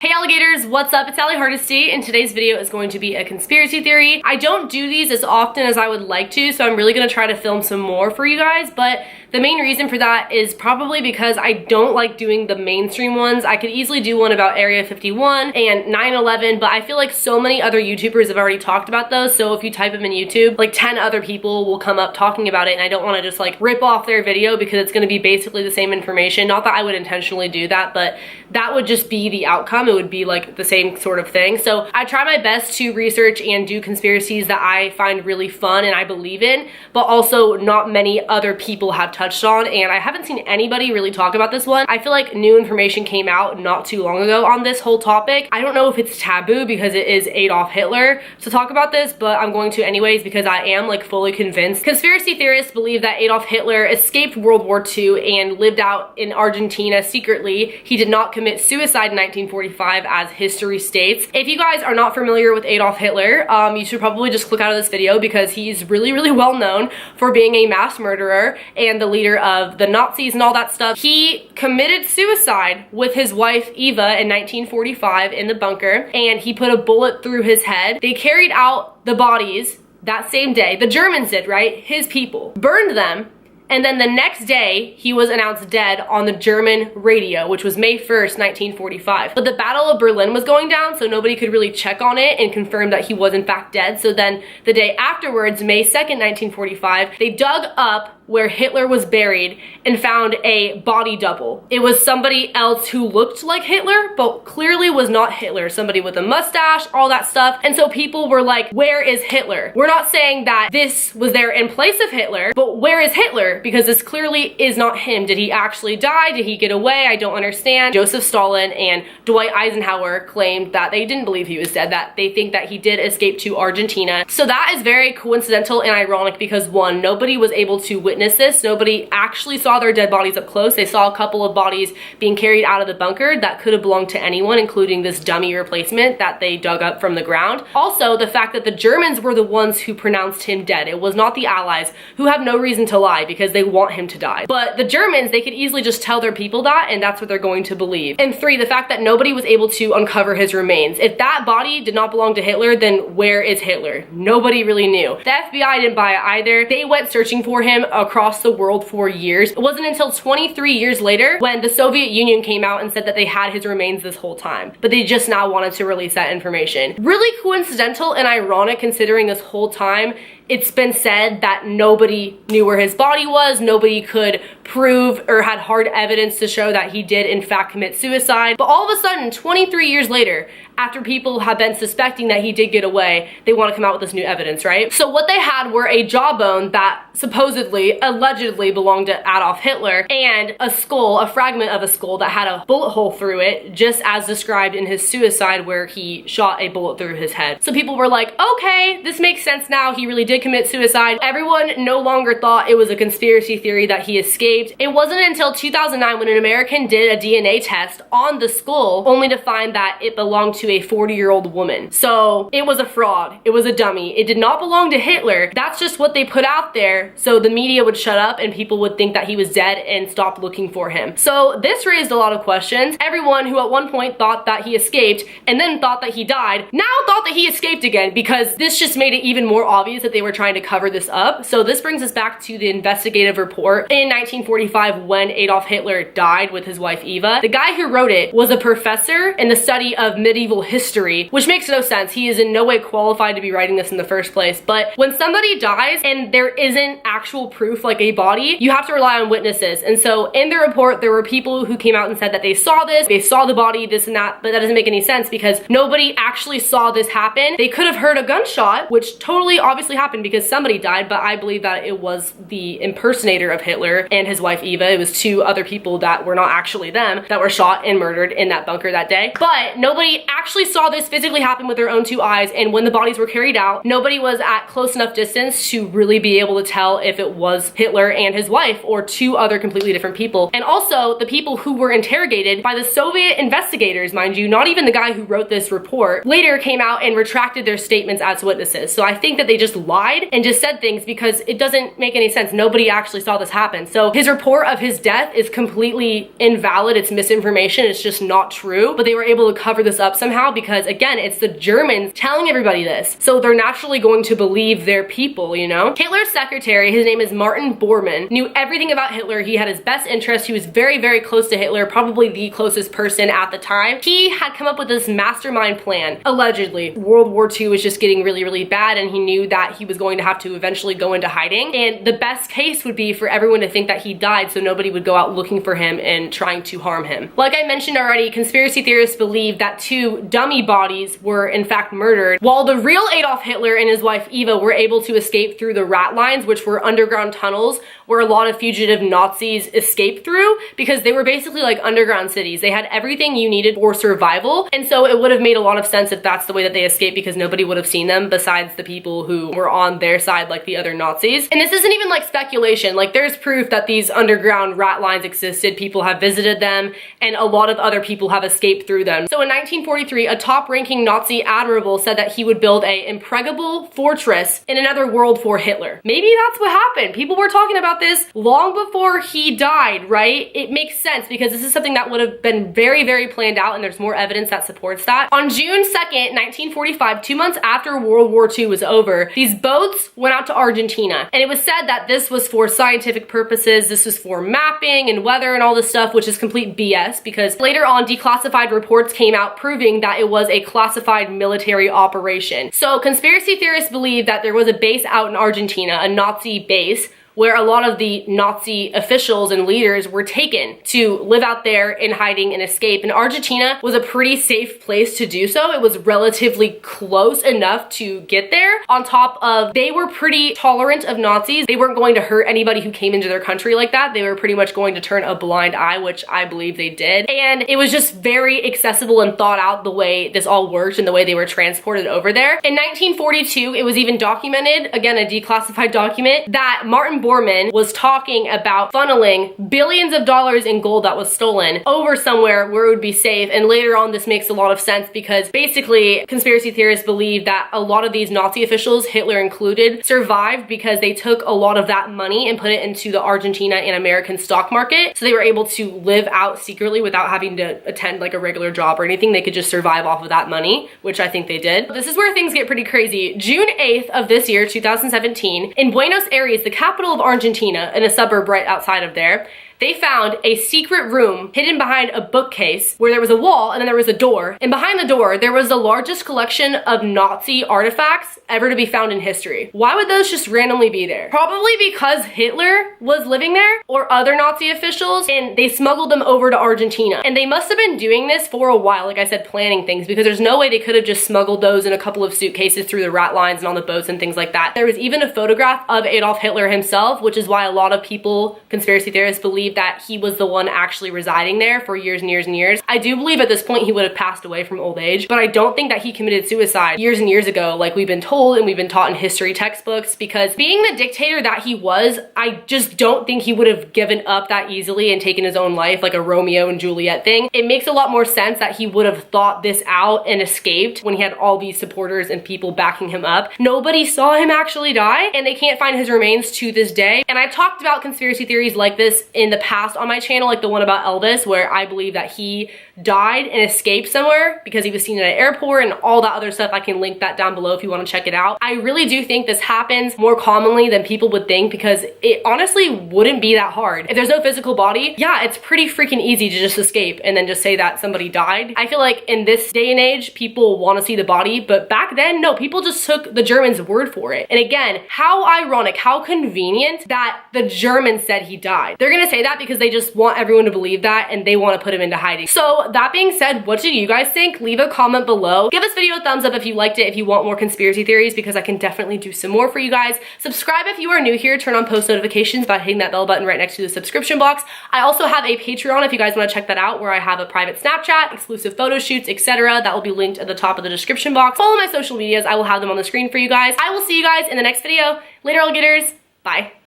Hey alligators, what's up? It's Allie Hardesty, and today's video is going to be a conspiracy theory. I don't do these as often as I would like to, so I'm really going to try to film some more for you guys, but the main reason for that is probably because I don't like doing the mainstream ones. I could easily do one about Area 51 and 9/11, but I feel like so many other YouTubers have already talked about those, so if you type them in YouTube, like 10 other people will come up talking about it, and I don't want to just like rip off their video because it's going to be basically the same information. Not that I would intentionally do that, but that would just be the outcome. It would be like the same sort of thing. So I try my best to research and do conspiracies that I find really fun and I believe in, but also not many other people have touched on, and I haven't seen anybody really talk about this one. I feel like new information came out not too long ago on this whole topic. I don't know if it's taboo because it is Adolf Hitler to talk about this, but I'm going to anyways because I am like fully convinced. Conspiracy theorists believe that Adolf Hitler escaped World War II and lived out in Argentina secretly. He did not commit suicide in 1945 as history states. If you guys are not familiar with Adolf Hitler, you should probably just click out of this video because he's really well known for being a mass murderer and the leader of the Nazis and all that stuff. He committed suicide with his wife Eva in 1945 in the bunker, and he put a bullet through his head. They carried out the bodies that same day. The Germans did, right? His people burned them. And then the next day, he was announced dead on the German radio, which was May 1st, 1945. But the Battle of Berlin was going down, so nobody could really check on it and confirm that he was in fact dead. So then the day afterwards, May 2nd, 1945, they dug up where Hitler was buried and found a body double. It was somebody else who looked like Hitler, but clearly was not Hitler. Somebody with a mustache, all that stuff. And so people were like, where is Hitler? We're not saying that this was there in place of Hitler, but where is Hitler? Because this clearly is not him. Did he actually die? Did he get away? I don't understand. Joseph Stalin and Dwight Eisenhower claimed that they didn't believe he was dead, that they think that he did escape to Argentina. So that is very coincidental and ironic because one, nobody was able to witness this. Nobody actually saw their dead bodies up close. They saw a couple of bodies being carried out of the bunker that could have belonged to anyone, including this dummy replacement that they dug up from the ground. Also, the fact that the Germans were the ones who pronounced him dead. It was not the Allies, who have no reason to lie because they want him to die. But the Germans, they could easily just tell their people that, and that's what they're going to believe. And three, the fact that nobody was able to uncover his remains. If that body did not belong to Hitler, then where is Hitler? Nobody really knew. The FBI didn't buy it either. They went searching for him across the world for years. It wasn't until 23 years later when the Soviet Union came out and said that they had his remains this whole time, but they just now wanted to release that information. Really coincidental and ironic considering this whole time it's been said that nobody knew where his body was, nobody could prove or had hard evidence to show that he did in fact commit suicide. But all of a sudden, 23 years later, after people have been suspecting that he did get away, they want to come out with this new evidence, right? So what they had were a jawbone that supposedly, allegedly belonged to Adolf Hitler, and a skull, a fragment of a skull that had a bullet hole through it, just as described in his suicide where he shot a bullet through his head. So people were like, okay, this makes sense now, he really did commit suicide. Everyone no longer thought it was a conspiracy theory that he escaped. It wasn't until 2009 when an American did a DNA test on the skull, only to find that it belonged to a 40-year-old woman. So it was a fraud. It was a dummy. It did not belong to Hitler. That's just what they put out there so the media would shut up and people would think that he was dead and stop looking for him. So this raised a lot of questions. Everyone who at one point thought that he escaped and then thought that he died now thought that he escaped again because this just made it even more obvious that they were trying to cover this up. So this brings us back to the investigative report in 1945 when Adolf Hitler died with his wife Eva. The guy who wrote it was a professor in the study of medieval history, which makes no sense. He is in no way qualified to be writing this in the first place. But when somebody dies and there isn't actual proof like a body, you have to rely on witnesses. And so in the report, there were people who came out and said that they saw this, they saw the body, this and that, but that doesn't make any sense because nobody actually saw this happen. They could have heard a gunshot, which totally obviously happened because somebody died, but I believe that it was the impersonator of Hitler and his wife Eva. It was two other people that were not actually them that were shot and murdered in that bunker that day. But nobody actually saw this physically happen with their own two eyes, and when the bodies were carried out, nobody was at close enough distance to really be able to tell if it was Hitler and his wife or two other completely different people. And also the people who were interrogated by the Soviet investigators, mind you, not even the guy who wrote this report, later came out and retracted their statements as witnesses. So I think that they just lied lied and just said things because it doesn't make any sense. Nobody actually saw this happen. So his report of his death is completely invalid. It's misinformation. It's just not true. But they were able to cover this up somehow because, again, it's the Germans telling everybody this. So they're naturally going to believe their people, you know? Hitler's secretary, his name is Martin Bormann, knew everything about Hitler. He had his best interest. He was very, very close to Hitler, probably the closest person at the time. He had come up with this mastermind plan. Allegedly, World War II was just getting really, really bad, and he knew that he was going to have to eventually go into hiding. And the best case would be for everyone to think that he died so nobody would go out looking for him and trying to harm him. Like I mentioned already, conspiracy theorists believe that 2 dummy bodies were in fact murdered, while the real Adolf Hitler and his wife Eva were able to escape through the rat lines, which were underground tunnels where a lot of fugitive Nazis escaped through, because they were basically like underground cities. They had everything you needed for survival, and so it would have made a lot of sense if that's the way that they escaped, because nobody would have seen them besides the people who were on their side, like the other Nazis. And this isn't even like speculation. Like, there's proof that these underground rat lines existed. People have visited them, and a lot of other people have escaped through them. So in 1943, a top-ranking Nazi admiral said that he would build a impregnable fortress in another world for Hitler. Maybe that's what happened. People were talking about this long before he died, right? It makes sense because this is something that would have been very, very planned out, and there's more evidence that supports that. On June 2nd, 1945, 2 months after World War II was over, these boats went out to Argentina, and it was said that this was for scientific purposes. This was for mapping and weather and all this stuff, which is complete BS, because later on declassified reports came out proving that it was a classified military operation. So conspiracy theorists believe that there was a base out in Argentina, a Nazi base, where a lot of the Nazi officials and leaders were taken to live out there in hiding and escape. And Argentina was a pretty safe place to do so. It was relatively close enough to get there. On top of, they were pretty tolerant of Nazis. They weren't going to hurt anybody who came into their country like that. They were pretty much going to turn a blind eye, which I believe they did. And it was just very accessible and thought out the way this all worked and the way they were transported over there. In 1942, it was even documented, again, a declassified document, that Martin Bormann was talking about funneling billions of dollars in gold that was stolen over somewhere where it would be safe. And later on, this makes a lot of sense because basically conspiracy theorists believe that a lot of these Nazi officials, Hitler included, survived because they took a lot of that money and put it into the Argentina and American stock market. So they were able to live out secretly without having to attend like a regular job or anything. They could just survive off of that money, which I think they did. This is where things get pretty crazy. June 8th of this year, 2017, in Buenos Aires, the capital of Argentina, in a suburb right outside of there, they found a secret room hidden behind a bookcase where there was a wall and then there was a door. And behind the door, there was the largest collection of Nazi artifacts ever to be found in history. Why would those just randomly be there? Probably because Hitler was living there or other Nazi officials, and they smuggled them over to Argentina. And they must have been doing this for a while, like I said, planning things, because there's no way they could have just smuggled those in a couple of suitcases through the rat lines and on the boats and things like that. There was even a photograph of Adolf Hitler himself, which is why a lot of people, conspiracy theorists, believe that he was the one actually residing there for years and years and years. I do believe at this point he would have passed away from old age, but I don't think that he committed suicide years and years ago like we've been told and we've been taught in history textbooks, because being the dictator that he was, I just don't think he would have given up that easily and taken his own life like a Romeo and Juliet thing. It makes a lot more sense that he would have thought this out and escaped when he had all these supporters and people backing him up. Nobody saw him actually die, and they can't find his remains to this day. And I've talked about conspiracy theories like this in the past on my channel, like the one about Elvis, where I believe that he died and escaped somewhere because he was seen at an airport and all that other stuff. I can link that down below if you want to check it out. I really do think this happens more commonly than people would think, because it honestly wouldn't be that hard. If there's no physical body, yeah, it's pretty freaking easy to just escape and then just say that somebody died. I feel like in this day and age, people want to see the body, but back then, no, people just took the Germans' word for it. And again, how ironic, how convenient that the Germans said he died. They're gonna say that because they just want everyone to believe that and they want to put him into hiding. So that being said, what do you guys think? Leave a comment below. Give this video a thumbs up if you liked it, if you want more conspiracy theories, because I can definitely do some more for you guys. Subscribe if you are new here. Turn on post notifications by hitting that bell button right next to the subscription box. I also have a Patreon if you guys want to check that out, where I have a private Snapchat, exclusive photo shoots, etc. That will be linked at the top of the description box. Follow my social medias. I will have them on the screen for you guys. I will see you guys in the next video. Later, alligators. Bye.